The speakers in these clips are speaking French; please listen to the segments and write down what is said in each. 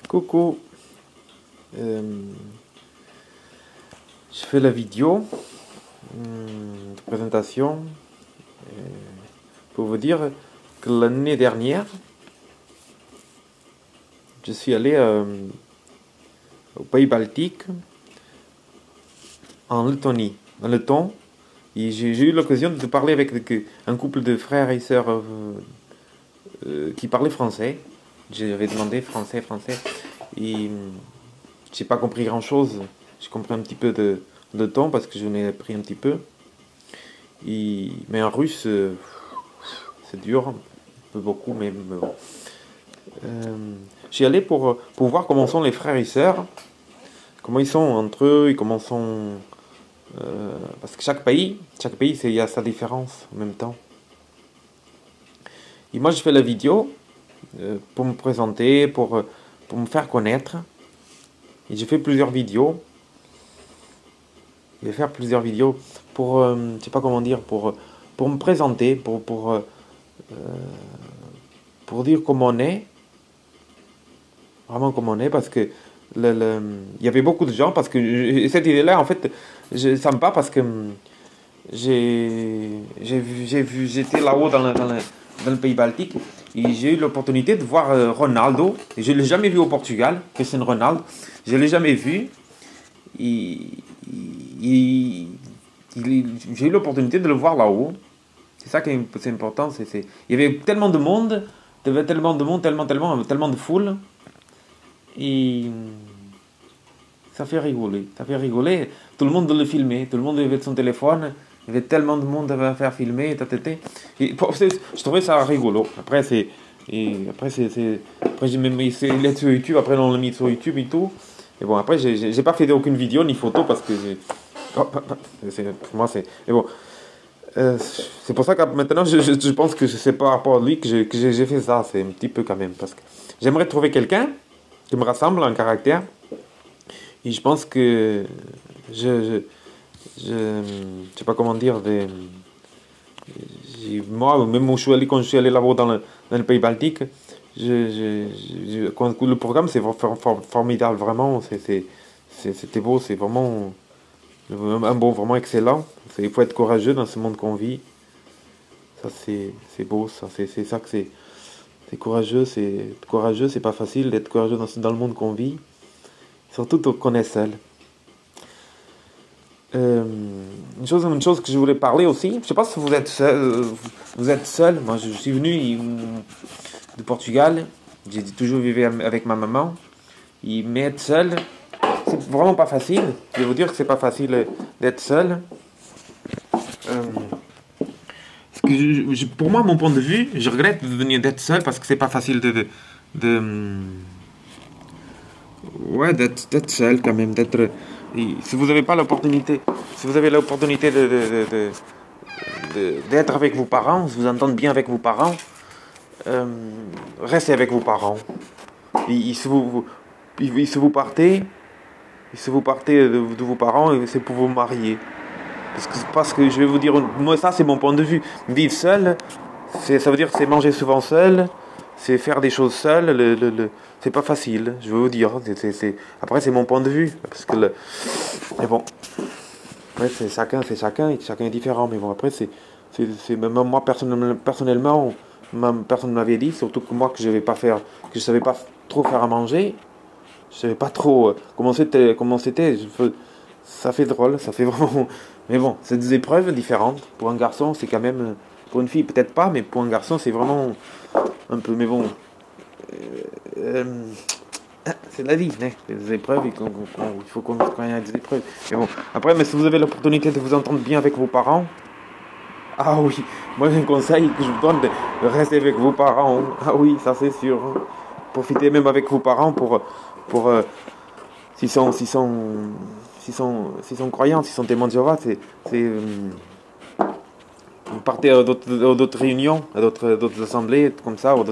Coucou, Euh, je fais la vidéo de présentation pour vous dire que l'année dernière, je suis allé au pays baltique, en Lettonie, en Letton, et j'ai eu l'occasion de parler avec un couple de frères et sœurs qui parlaient français. J'avais demandé français, et j'ai pas compris grand-chose. J'ai compris un petit peu de temps parce que je n'ai appris un petit peu. Mais en russe, c'est dur, un peu beaucoup, mais bon. J'y allais pour voir comment sont les frères et sœurs, comment ils sont entre eux et comment sont. Parce que chaque pays, il y a sa différence en même temps. Et moi, je fais la vidéo pour me présenter, pour me faire connaître. Et j'ai fait plusieurs vidéos. Je vais faire plusieurs vidéos pour, je sais pas comment dire, pour me présenter, pour dire comment on est, vraiment comment on est, parce que il y avait beaucoup de gens, parce que cette idée-là, en fait, ça me parle parce que j'étais là-haut dans le pays baltique, et j'ai eu l'opportunité de voir Ronaldo, et je ne l'ai jamais vu au Portugal, Cristiano Ronaldo, je ne l'ai jamais vu, et, j'ai eu l'opportunité de le voir là-haut. C'est ça qui est important. Il y avait tellement de monde, tellement de foule. Et ça fait rigoler. Ça fait rigoler. Tout le monde le filmait. Tout le monde avait son téléphone. Il y avait tellement de monde à faire filmer. Je trouvais ça rigolo. Après, après j'ai même mis sur YouTube. Après, on l'a mis sur YouTube et tout. Et bon, après, j'ai pas fait aucune vidéo ni photo parce que pour moi, c'est. Mais bon, c'est pour ça que maintenant, je pense que c'est par rapport à lui que j'ai fait ça. C'est un petit peu quand même. Parce que j'aimerais trouver quelqu'un qui me rassemble en caractère. Et je pense que je sais pas comment dire. Moi, même quand je suis allé là-bas dans le pays baltique, quand le programme, c'est formidable. Vraiment, c'était beau. C'est vraiment. Un bon vraiment excellent. Il faut être courageux dans ce monde qu'on vit. Ça, c'est beau, ça. C'est ça que c'est. C'est courageux, c'est pas facile d'être courageux dans le monde qu'on vit. Surtout qu'on est seul. Une chose que je voulais parler aussi. Je sais pas si vous êtes seul. Vous êtes seul. Moi, je suis venu du Portugal. J'ai toujours vécu avec ma maman. Mais être seul, c'est vraiment pas facile. Je vais vous dire que c'est pas facile d'être seul. Parce que pour moi, mon point de vue, je regrette de venir d'être seul parce que c'est pas facile ouais, d'être seul quand même. Si vous n'avez pas l'opportunité, si vous avez l'opportunité d'être avec vos parents, de vous entendre bien avec vos parents, restez avec vos parents. Si vous partez de vos parents, c'est pour vous marier. Parce que je vais vous dire, moi ça c'est mon point de vue. Vivre seul, ça veut dire c'est manger souvent seul, c'est faire des choses seul. C'est pas facile, je veux vous dire. Après c'est mon point de vue. Mais bon, après chacun est différent. Mais bon, après même moi personnellement, personne ne m'avait dit, surtout que moi que je savais pas trop faire à manger. Je savais pas trop comment c'était. Ça fait drôle, ça fait vraiment. Mais bon, c'est des épreuves différentes. Pour un garçon, c'est quand même. Pour une fille, peut-être pas, mais pour un garçon, c'est vraiment un peu. Mais bon. C'est la vie, hein. C'est des épreuves, il faut qu'on ait des épreuves. Mais bon, après, mais si vous avez l'opportunité de vous entendre bien avec vos parents. Ah oui, moi j'ai un conseil que je vous donne de rester avec vos parents. Ah oui, ça c'est sûr. Profitez même avec vos parents pour s'ils sont croyants, s'ils sont témoins de Jéhovah, vous partez à d'autres réunions, à d'autres assemblées, comme ça, ou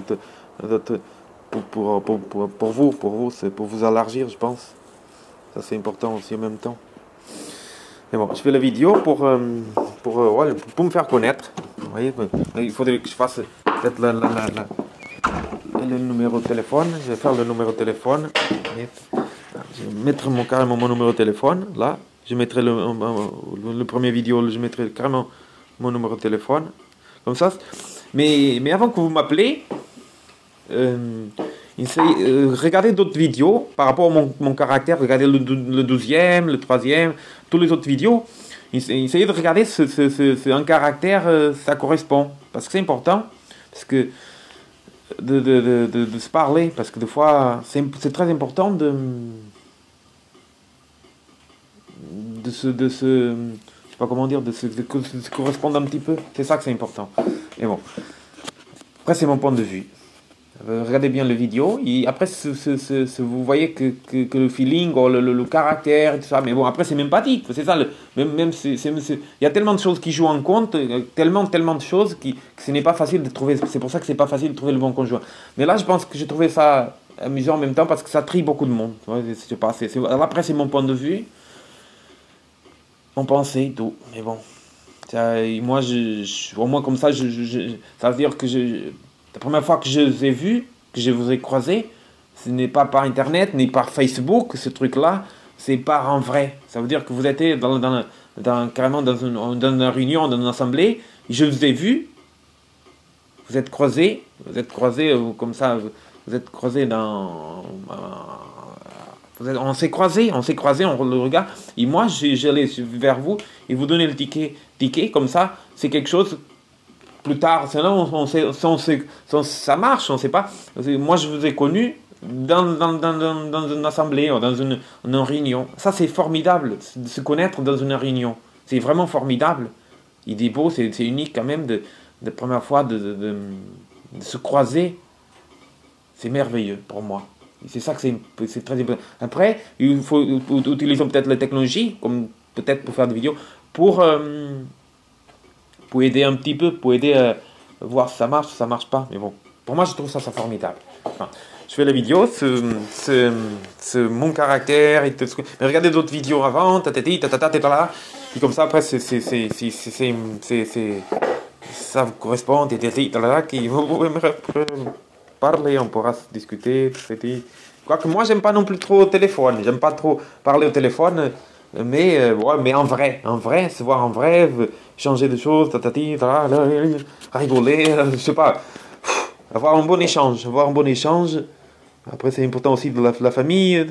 pour vous, c'est pour vous élargir, je pense. Ça c'est important aussi en même temps. Mais bon, je fais la vidéo pour me faire connaître. Vous voyez, il faudrait que je fasse peut-être le numéro de téléphone. Je vais faire le numéro de téléphone. Je vais mettre carrément mon numéro de téléphone. Là, je mettrai le premier vidéo, je mettrai carrément mon numéro de téléphone. Comme ça. Mais avant que vous m'appelez, regardez d'autres vidéos par rapport à mon caractère. Regardez le 12e, le 3e, tous les autres vidéos. Essayez de regarder un caractère, ça correspond. Parce que c'est important. Parce que de se parler. Parce que des fois, c'est très important de se je sais pas comment dire, de se correspondre un petit peu. C'est ça que c'est important. Et bon. Après, c'est mon point de vue. Regardez bien la vidéo. Et après, vous voyez que le feeling, ou le caractère, tout ça. Mais bon, après, c'est même pas dit. C'est ça. Il y a tellement de choses qui jouent en compte, tellement de choses que ce n'est pas facile de trouver. C'est pour ça que c'est pas facile de trouver le bon conjoint. Mais là, je pense que j'ai trouvé ça amusant en même temps parce que ça trie beaucoup de monde. Ouais, je sais pas. Après, c'est mon point de vue. On pensait tout. Mais bon. Ça, moi, au moins comme ça, ça veut dire que la première fois que je les ai vus, que je vous ai croisés, ce n'est pas par Internet, ni par Facebook, ce truc-là, c'est par en vrai. Ça veut dire que vous étiez carrément dans une réunion, dans une assemblée, je vous ai vus, vous êtes croisés comme ça, vous êtes croisés on s'est croisés, on le regarde, et moi, j'allais vers vous, et vous donnez le ticket, comme ça, c'est quelque chose. Plus tard, ça marche, on ne sait pas. Moi, je vous ai connu dans une assemblée, dans une réunion. Ça, c'est formidable, de se connaître dans une réunion. C'est vraiment formidable. Il est beau, c'est unique quand même, de première fois, de se croiser. C'est merveilleux pour moi. C'est ça que c'est très important. Après, il faut utiliser peut-être la technologie, comme peut-être pour faire des vidéos, pour aider un petit peu, pour aider à voir si ça marche pas. Mais bon, pour moi, je trouve ça formidable. Enfin, je fais la vidéo, c'est mon caractère. Mais regardez d'autres vidéos avant, et comme ça, après, ça vous correspond, qui vous pouvez me parler, on pourra discuter. Quoique moi, j'aime pas non plus trop au téléphone. J'aime pas trop parler au téléphone. Mais, ouais, mais en vrai, se voir en vrai, changer de choses, rigoler, je sais pas, avoir un bon échange, Après, c'est important aussi de la famille,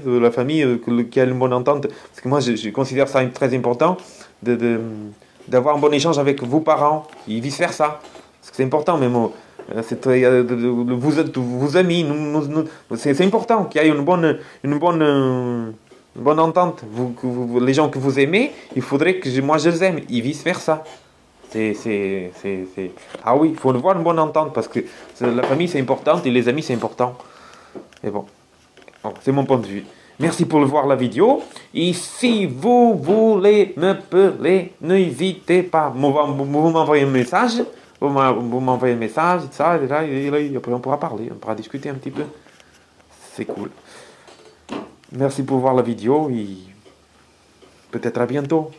qui a une bonne entente, parce que moi, je considère ça très important, d'avoir un bon échange avec vos parents, et vice-versa, parce que c'est important, mais bon, vos amis, c'est important qu'il y ait une bonne entente. Les gens que vous aimez, il faudrait que moi je les aime, et vice-versa. Ah oui, il faut avoir une bonne entente, parce que la famille c'est important, et les amis c'est important. Et bon, c'est mon point de vue. Merci pour voir la vidéo. Et si vous voulez me parler, n'hésitez pas. Vous m'envoyez un message. Vous m'envoyez un message, ça, et après on pourra parler, on pourra discuter un petit peu. C'est cool. Merci pour voir la vidéo et peut-être à bientôt.